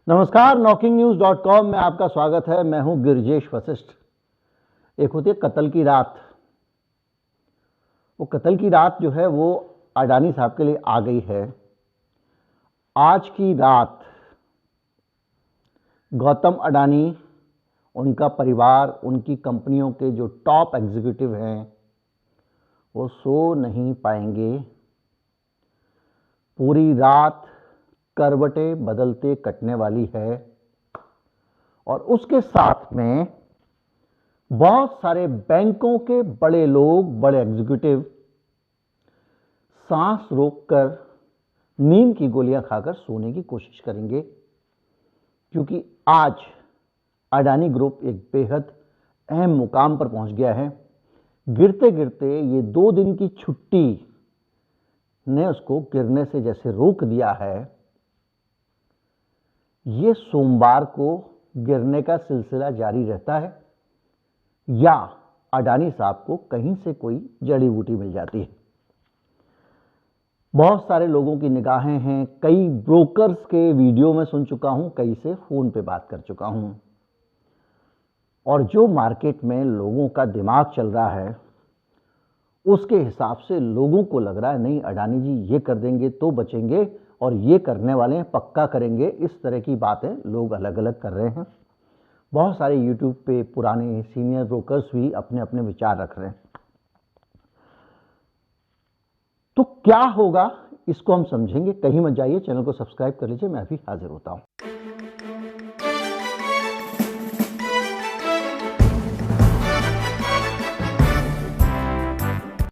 नमस्कार, knocking-news.com में आपका स्वागत है। मैं हूं गिरजेश वशिष्ठ। एक होती है कत्ल की रात। वो कत्ल की रात जो है वो अडानी साहब के लिए आ गई है। आज की रात गौतम अडानी, उनका परिवार, उनकी कंपनियों के जो टॉप एग्जीक्यूटिव हैं वो सो नहीं पाएंगे। पूरी रात करवटें बदलते कटने वाली है और उसके साथ में बहुत सारे बैंकों के बड़े लोग, बड़े एग्जीक्यूटिव सांस रोककर नींद की गोलियां खाकर सोने की कोशिश करेंगे, क्योंकि आज अडानी ग्रुप एक बेहद अहम मुकाम पर पहुंच गया है। गिरते गिरते ये 2 दिन की छुट्टी ने उसको गिरने से जैसे रोक दिया है, ये सोमवार को गिरने का सिलसिला जारी रहता है या अडानी साहब को कहीं से कोई जड़ी बूटी मिल जाती है। बहुत सारे लोगों की निगाहें हैं, कई ब्रोकर्स के वीडियो में सुन चुका हूं, कई से फोन पे बात कर चुका हूं, और जो मार्केट में लोगों का दिमाग चल रहा है उसके हिसाब से लोगों को लग रहा है नहीं, अडानी जी ये कर देंगे तो बचेंगे और ये करने वाले हैं, पक्का करेंगे। इस तरह की बातें लोग अलग अलग कर रहे हैं। बहुत सारे यूट्यूब पे पुराने सीनियर ब्रोकर्स भी अपने अपने विचार रख रहे हैं। तो क्या होगा इसको हम समझेंगे। कहीं मत जाइए, चैनल को सब्सक्राइब कर लीजिए, मैं अभी हाजिर होता हूं।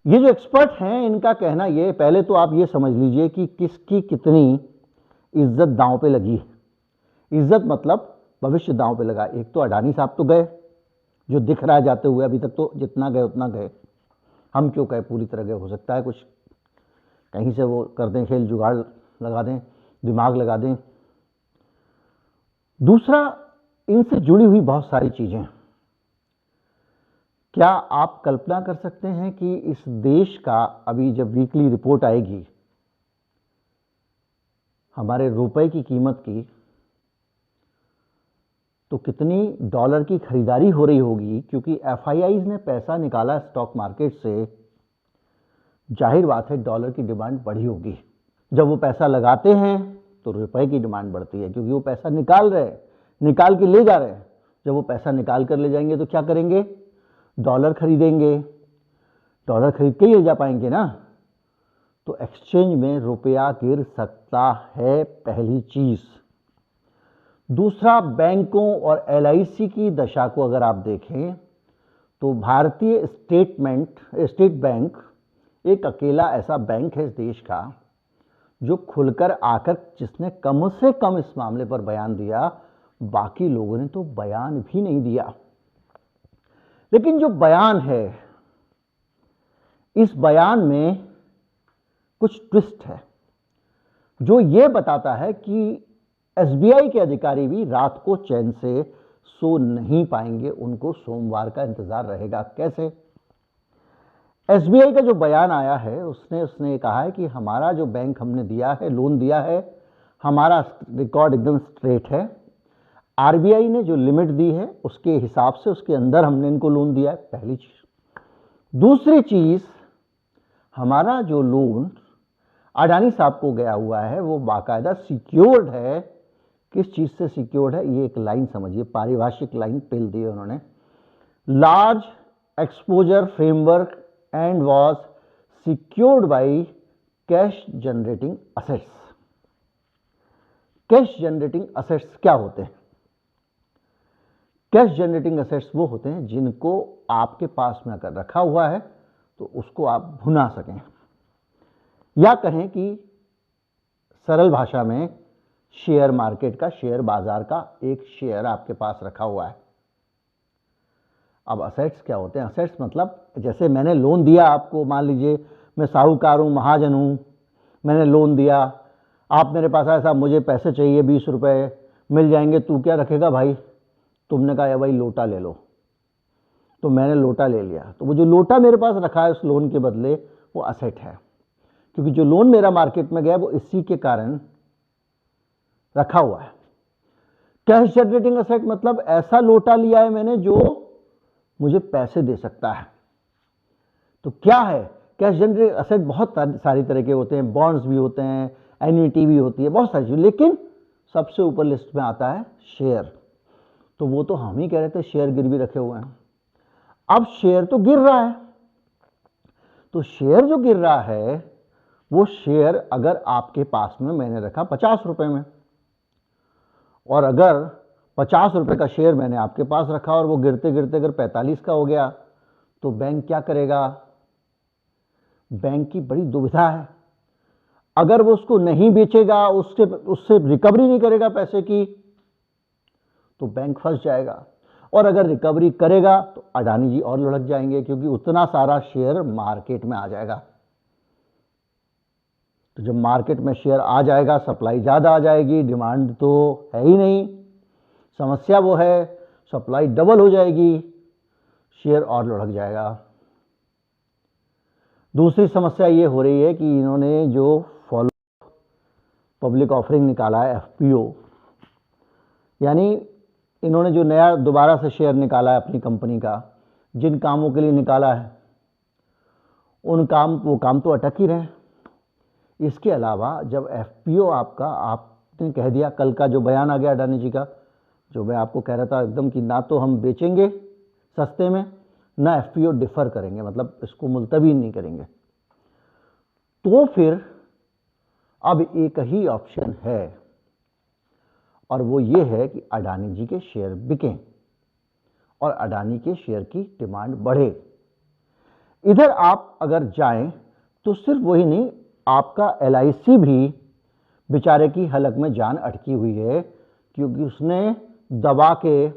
ये जो एक्सपर्ट हैं इनका कहना ये, पहले तो आप ये समझ लीजिए कि किसकी कितनी इज्जत दांव पे लगी है। इज्जत मतलब भविष्य दांव पे लगा। एक तो अडानी साहब तो गए, जो दिख रहा है जाते हुए, अभी तक तो जितना गए उतना गए। हम क्यों कहे पूरी तरह गए, हो सकता है कुछ कहीं से वो कर दें, खेल जुगाड़ लगा दें, दिमाग लगा दें। दूसरा, इनसे जुड़ी हुई बहुत सारी चीजें। क्या आप कल्पना कर सकते हैं कि इस देश का अभी जब वीकली रिपोर्ट आएगी हमारे रुपए की कीमत की, तो कितनी डॉलर की खरीदारी हो रही होगी, क्योंकि एफआईआईज ने पैसा निकाला स्टॉक मार्केट से। जाहिर बात है डॉलर की डिमांड बढ़ी होगी। जब वो पैसा लगाते हैं तो रुपए की डिमांड बढ़ती है, क्योंकि वो पैसा निकाल रहे हैं, निकाल के ले जा रहे हैं। जब वो पैसा निकाल कर ले जाएंगे तो क्या करेंगे, डॉलर खरीदेंगे। डॉलर खरीद के ही ले जा पाएंगे ना, तो एक्सचेंज में रुपया गिर सकता है, पहली चीज। दूसरा, बैंकों और एलआईसी की दशा को अगर आप देखें तो भारतीय स्टेट बैंक एक अकेला ऐसा बैंक है इस देश का जो खुलकर आकर, जिसने कम से कम इस मामले पर बयान दिया। बाकी लोगों ने तो बयान भी नहीं दिया। लेकिन जो बयान है, इस बयान में कुछ ट्विस्ट है जो यह बताता है कि एसबीआई के अधिकारी भी रात को चैन से सो नहीं पाएंगे, उनको सोमवार का इंतजार रहेगा। कैसे? एसबीआई का जो बयान आया है उसने कहा है कि हमारा जो बैंक हमने दिया है, लोन दिया है, हमारा रिकॉर्ड एकदम स्ट्रेट है। आरबीआई ने जो लिमिट दी है उसके हिसाब से, उसके अंदर हमने इनको लोन दिया है, पहली चीज। दूसरी चीज, हमारा जो लोन अडानी साहब को गया हुआ है वो बाकायदा सिक्योर्ड है। किस चीज से सिक्योर्ड है, ये एक लाइन समझिए, पारिभाषिक लाइन पेल दी है उन्होंने। Large exposure framework and was secured by cash generating assets. Cash generating assets क्या होते हैं? कैश जनरेटिंग असेट्स वो होते हैं जिनको आपके पास में अगर रखा हुआ है तो उसको आप भुना सकें, या कहें कि सरल भाषा में शेयर मार्केट का, शेयर बाजार का एक शेयर आपके पास रखा हुआ है। अब असेट्स क्या होते हैं? असेट्स मतलब, जैसे मैंने लोन दिया आपको, मान लीजिए मैं साहूकार हूं, महाजन हूं, मैंने लोन दिया, आप मेरे पास आए, साहब मुझे पैसे चाहिए, 20 रुपए मिल जाएंगे, तू क्या रखेगा भाई? तुमने कहा या भाई लोटा ले लो, तो मैंने लोटा ले लिया। तो वो जो लोटा मेरे पास रखा है उस लोन के बदले, वो असेट है, क्योंकि जो लोन मेरा मार्केट में गया वो इसी के कारण रखा हुआ है। कैश जनरेटिंग एसेट मतलब ऐसा लोटा लिया है मैंने जो मुझे पैसे दे सकता है। तो क्या है कैश जनरेटिंग एसेट? बहुत सारी तरह के होते हैं, बॉन्ड्स भी होते हैं, एन्युटी भी होती है, बहुत सारी चीज, लेकिन सबसे ऊपर लिस्ट में आता है शेयर। तो वो तो हम ही कह रहे थे शेयर गिरवी रखे हुए हैं। अब शेयर तो गिर रहा है, तो शेयर जो गिर रहा है वो शेयर अगर आपके पास में मैंने रखा 50 रुपए में, और अगर 50 रुपए का शेयर मैंने आपके पास रखा और वो गिरते गिरते अगर 45 का हो गया, तो बैंक क्या करेगा? बैंक की बड़ी दुविधा है। अगर वो उसको नहीं बेचेगा, उससे रिकवरी नहीं करेगा पैसे की, तो बैंक फंस जाएगा। और अगर रिकवरी करेगा तो अडानी जी और लुढ़क जाएंगे, क्योंकि उतना सारा शेयर मार्केट में आ जाएगा। तो जब मार्केट में शेयर आ जाएगा, सप्लाई ज्यादा आ जाएगी, डिमांड तो है ही नहीं। समस्या वो है सप्लाई डबल हो जाएगी, शेयर और लुढ़क जाएगा। दूसरी समस्या ये हो रही है कि इन्होंने जो फॉलो पब्लिक ऑफरिंग निकाला है, एफपीओ, यानी इन्होंने जो नया दोबारा से शेयर निकाला है अपनी कंपनी का, जिन कामों के लिए निकाला है वो काम तो अटक ही रहे। इसके अलावा जब एफपीओ आपने कह दिया, कल का जो बयान आ गया अडानी जी का, जो मैं आपको कह रहा था एकदम कि ना तो हम बेचेंगे सस्ते में, ना एफपीओ डिफर करेंगे, मतलब इसको मुलतवी नहीं करेंगे, तो फिर अब एक ही ऑप्शन है, और वो ये है कि अडानी जी के शेयर बिकें और अडानी के शेयर की डिमांड बढ़े। इधर आप अगर जाएं तो सिर्फ वही नहीं, आपका एलआईसी भी बेचारे की हलक में जान अटकी हुई है, क्योंकि उसने दबा के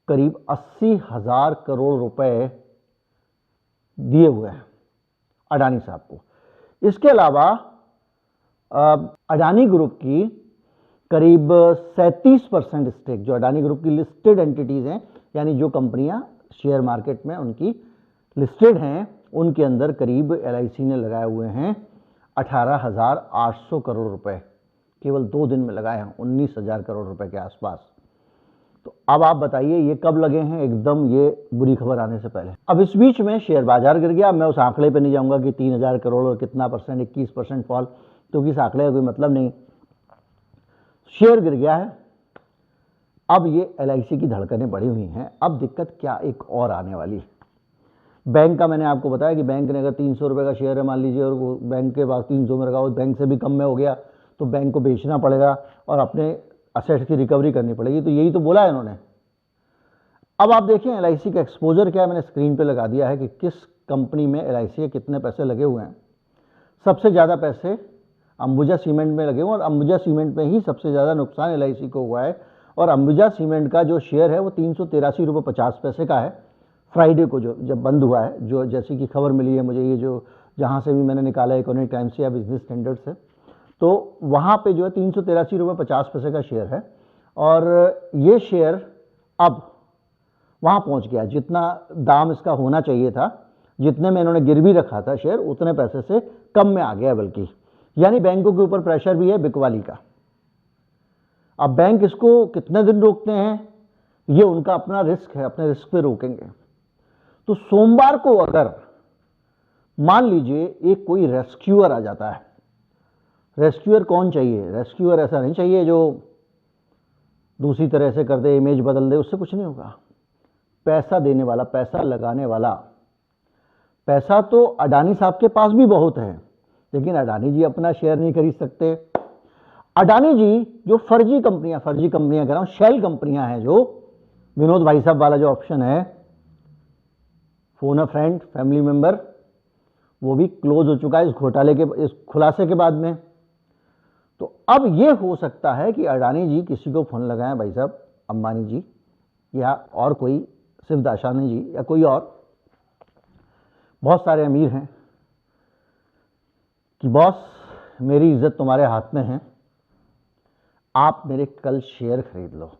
करीब 80,000 करोड़ रुपए दिए हुए हैं अडानी साहब को। इसके अलावा अडानी ग्रुप की करीब 37% स्टेक, जो अडानी ग्रुप की लिस्टेड एंटिटीज हैं, यानी जो कंपनियां शेयर मार्केट में उनकी लिस्टेड हैं, उनके अंदर करीब एलआईसी ने लगाए हुए हैं 18,800 करोड़ रुपए, केवल 2 दिन में लगाए हैं, 19,000 करोड़ रुपए के आसपास। तो अब आप बताइए ये कब लगे हैं? एकदम ये बुरी खबर आने से पहले। अब इस बीच में शेयर बाजार गिर गया। मैं उस आंकड़े पे नहीं जाऊंगा कि 3,000 करोड़ और कितना परसेंट, 21% फॉल, क्योंकि इस आंकड़े का कोई मतलब नहीं। शेयर गिर गया है। अब ये एलआईसी की धड़कनें बढ़ी हुई हैं। अब दिक्कत क्या एक और आने वाली है। बैंक का मैंने आपको बताया कि बैंक ने अगर 300 रुपए का शेयर है मान लीजिए, और वो बैंक के पास 300 में रखा, बैंक से भी कम में हो गया, तो बैंक को बेचना पड़ेगा और अपने असेट्स की रिकवरी करनी पड़ेगी। तो यही तो बोला है इन्होंने। अब आप देखें एलआईसी का एक्सपोजर क्या है, मैंने स्क्रीन पे लगा दिया है कि किस कंपनी में एलआईसी के कितने पैसे लगे हुए हैं। सबसे ज़्यादा पैसे अंबुजा सीमेंट में लगे हुए हैं, और अंबुजा सीमेंट में ही सबसे ज़्यादा नुकसान एलआईसी को हुआ है। और अंबुजा सीमेंट का जो शेयर है वो 383 रुपये 50 पैसे का है। फ्राइडे को जो जब बंद हुआ है, जो जैसी कि खबर मिली है मुझे, ये जो जहाँ से भी मैंने निकाला है, इकोनॉमिक टाइम्स से या बिजनेस स्टैंडर्ड से, तो वहाँ पे जो है 383 रुपये 50 पैसे का शेयर है। और ये शेयर अब वहाँ पहुँच गया, जितना दाम इसका होना चाहिए था, जितने में इन्होंने गिरवी रखा था शेयर, उतने पैसे से कम में आ गया बल्कि। यानी बैंकों के ऊपर प्रेशर भी है बिकवाली का। अब बैंक इसको कितने दिन रोकते हैं, ये उनका अपना रिस्क है, अपने रिस्क पे रोकेंगे। तो सोमवार को अगर मान लीजिए एक कोई रेस्क्यूअर आ जाता है, रेस्क्यूअर कौन चाहिए? रेस्क्यूअर ऐसा नहीं चाहिए जो दूसरी तरह से कर दे, इमेज बदल दे, उससे कुछ नहीं होगा। पैसा देने वाला, पैसा लगाने वाला। पैसा तो अडानी साहब के पास भी बहुत है, लेकिन अडानी जी अपना शेयर नहीं खरीद सकते। अडानी जी जो फर्जी कंपनियां कह रहा हूं, शेल कंपनियां हैं, जो विनोद भाई साहब वाला जो ऑप्शन है, फोन अ फ्रेंड, फैमिली मेंबर, वो भी क्लोज हो चुका है इस घोटाले के, इस खुलासे के बाद में। तो अब ये हो सकता है कि अडानी जी किसी को फोन लगाएं, भाई साहब अंबानी जी या और कोई, सिर्फ दाशानी जी या कोई और, बहुत सारे अमीर हैं, कि बॉस मेरी इज्जत तुम्हारे हाथ में है, आप मेरे कल शेयर खरीद लो,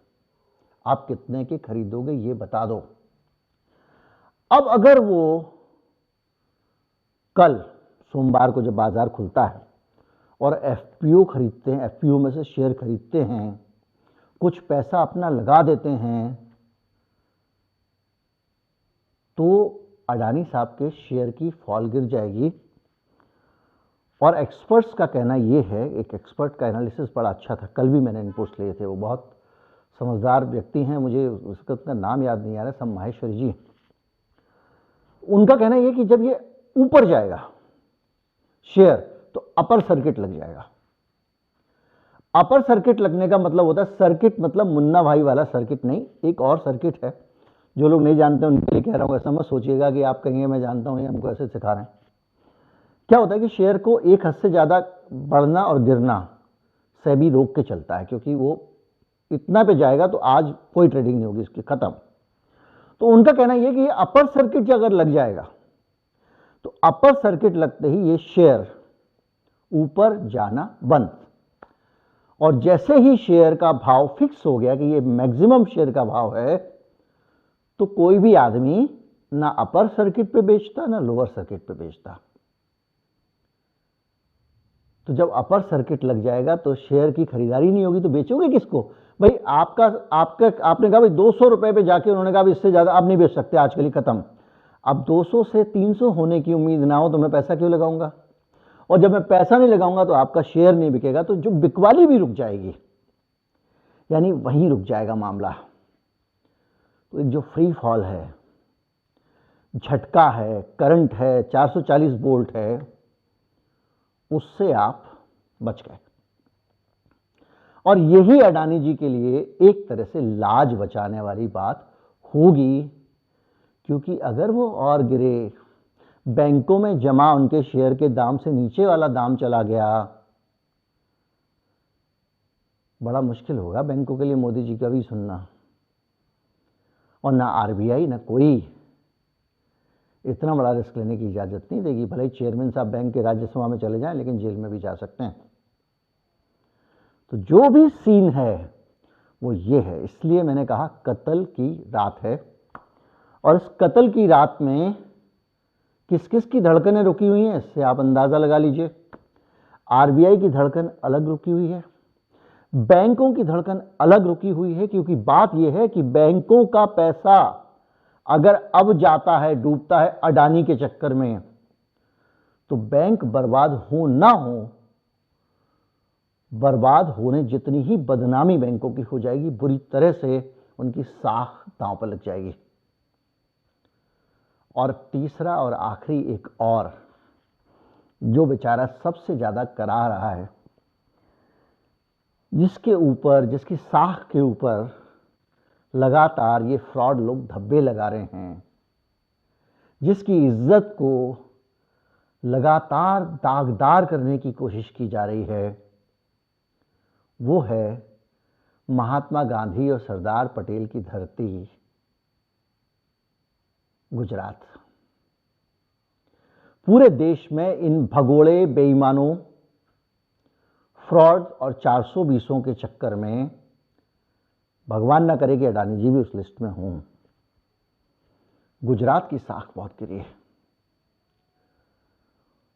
आप कितने के खरीदोगे ये बता दो। अब अगर वो कल सोमवार को जब बाजार खुलता है और एफपीओ खरीदते हैं, एफपीओ में से शेयर खरीदते हैं, कुछ पैसा अपना लगा देते हैं तो अडानी साहब के शेयर की फॉल गिर जाएगी। और एक्सपर्ट्स का कहना यह है, एक एक्सपर्ट का एनालिसिस बड़ा अच्छा था, कल भी मैंने इनपुट्स लिए थे, वो बहुत समझदार व्यक्ति हैं, मुझे उसका नाम याद नहीं आ रहा, सब माहेश्वरी जी। उनका कहना यह कि जब ये ऊपर जाएगा शेयर तो अपर सर्किट लग जाएगा। अपर सर्किट लगने का मतलब होता है, सर्किट मतलब मुन्ना भाई वाला सर्किट नहीं, एक और सर्किट है, जो लोग नहीं जानते उनके लिए कह रहा हूं, ऐसा मत सोचिएगा कि आप कहेंगे मैं जानता हूं, ये हमको ऐसे सिखा रहे हैं। क्या होता है कि शेयर को एक हद से ज्यादा बढ़ना और गिरना सेबी रोक के चलता है, क्योंकि वो इतना पे जाएगा तो आज कोई ट्रेडिंग नहीं होगी इसकी, खत्म। तो उनका कहना यह कि अपर सर्किट अगर लग जाएगा तो अपर सर्किट लगते ही ये शेयर ऊपर जाना बंद, और जैसे ही शेयर का भाव फिक्स हो गया कि ये मैक्सिमम शेयर का भाव है, तो कोई भी आदमी ना अपर सर्किट पे बेचता ना लोअर सर्किट पे बेचता। तो जब अपर सर्किट लग जाएगा तो शेयर की खरीदारी नहीं होगी, तो बेचोगे किसको भाई? आपने कहा भाई 200 रुपए पे जाके उन्होंने कहा इससे ज्यादा आप नहीं बेच सकते, आज के लिए खत्म। अब 200 से 300 होने की उम्मीद ना हो तो मैं पैसा क्यों लगाऊंगा? और जब मैं पैसा नहीं लगाऊंगा तो आपका शेयर नहीं बिकेगा, तो जो बिकवाली भी रुक जाएगी, यानी वहीं रुक जाएगा मामला। तो एक जो फ्री फॉल है, झटका है, करंट है, 440 वोल्ट है, उससे आप बच गए। और यही अडानी जी के लिए एक तरह से लाज बचाने वाली बात होगी, क्योंकि अगर वो और गिरे, बैंकों में जमा उनके शेयर के दाम से नीचे वाला दाम चला गया, बड़ा मुश्किल होगा बैंकों के लिए मोदी जी का भी सुनना। और ना आरबीआई ना कोई इतना बड़ा रिस्क लेने की इजाजत नहीं देगी, भले ही चेयरमैन साहब बैंक के राज्यसभा में चले जाएं, लेकिन जेल में भी जा सकते हैं। तो जो भी सीन है वो ये है, इसलिए मैंने कहा कत्ल की रात है। और इस कत्ल की रात में किस किस की धड़कनें रुकी हुई हैं, इससे आप अंदाजा लगा लीजिए। आरबीआई की धड़कन अलग रुकी हुई है, बैंकों की धड़कन अलग रुकी हुई है, क्योंकि बात यह है कि बैंकों का पैसा अगर अब जाता है, डूबता है अडानी के चक्कर में, तो बैंक बर्बाद हो ना हो, बर्बाद होने जितनी ही बदनामी बैंकों की हो जाएगी, बुरी तरह से उनकी साख दांव पर लग जाएगी। और तीसरा और आखिरी एक और, जो बेचारा सबसे ज्यादा करा रहा है, जिसके ऊपर, जिसकी साख के ऊपर लगातार ये फ्रॉड लोग धब्बे लगा रहे हैं, जिसकी इज्जत को लगातार दागदार करने की कोशिश की जा रही है, वो है महात्मा गांधी और सरदार पटेल की धरती गुजरात। पूरे देश में इन भगोड़े बेईमानों, फ्रॉड और 420 के चक्कर में, भगवान ना करे कि अडानी जी भी उस लिस्ट में हों, गुजरात की साख बहुत गिरी है।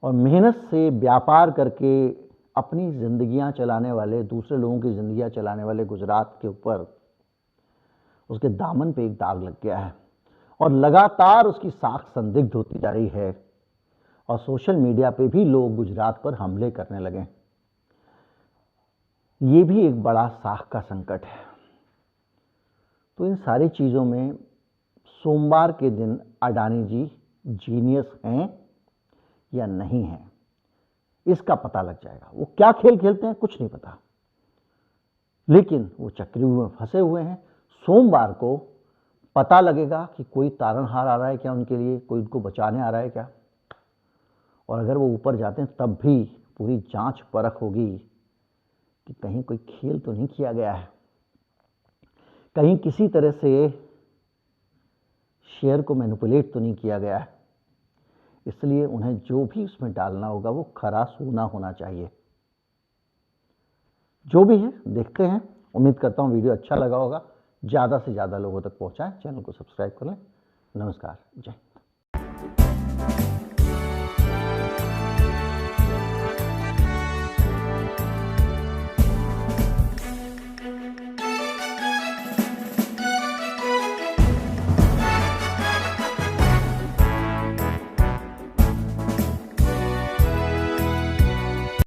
और मेहनत से व्यापार करके अपनी जिंदगियां चलाने वाले, दूसरे लोगों की जिंदगियां चलाने वाले गुजरात के ऊपर, उसके दामन पे एक दाग लग गया है, और लगातार उसकी साख संदिग्ध होती जा रही है। और सोशल मीडिया पे भी लोग गुजरात पर हमले करने लगे। ये भी एक बड़ा साख का संकट है। तो इन सारी चीजों में सोमवार के दिन अडानी जी जीनियस हैं या नहीं हैं, इसका पता लग जाएगा। वो क्या खेल खेलते हैं कुछ नहीं पता, लेकिन वो चक्रव्यूह में फंसे हुए हैं। सोमवार को पता लगेगा कि कोई तारणहार आ रहा है क्या उनके लिए, कोई उनको बचाने आ रहा है क्या। और अगर वो ऊपर जाते हैं तब भी पूरी जांच परख होगी कि कहीं कोई खेल तो नहीं किया गया है, कहीं किसी तरह से शेयर को मैनिपुलेट तो नहीं किया गया है। इसलिए उन्हें जो भी उसमें डालना होगा वो खरा सोना होना चाहिए। जो भी है देखते हैं। उम्मीद करता हूँ वीडियो अच्छा लगा होगा, ज़्यादा से ज़्यादा लोगों तक पहुँचाएं। चैनल को सब्सक्राइब कर लें। नमस्कार, जय।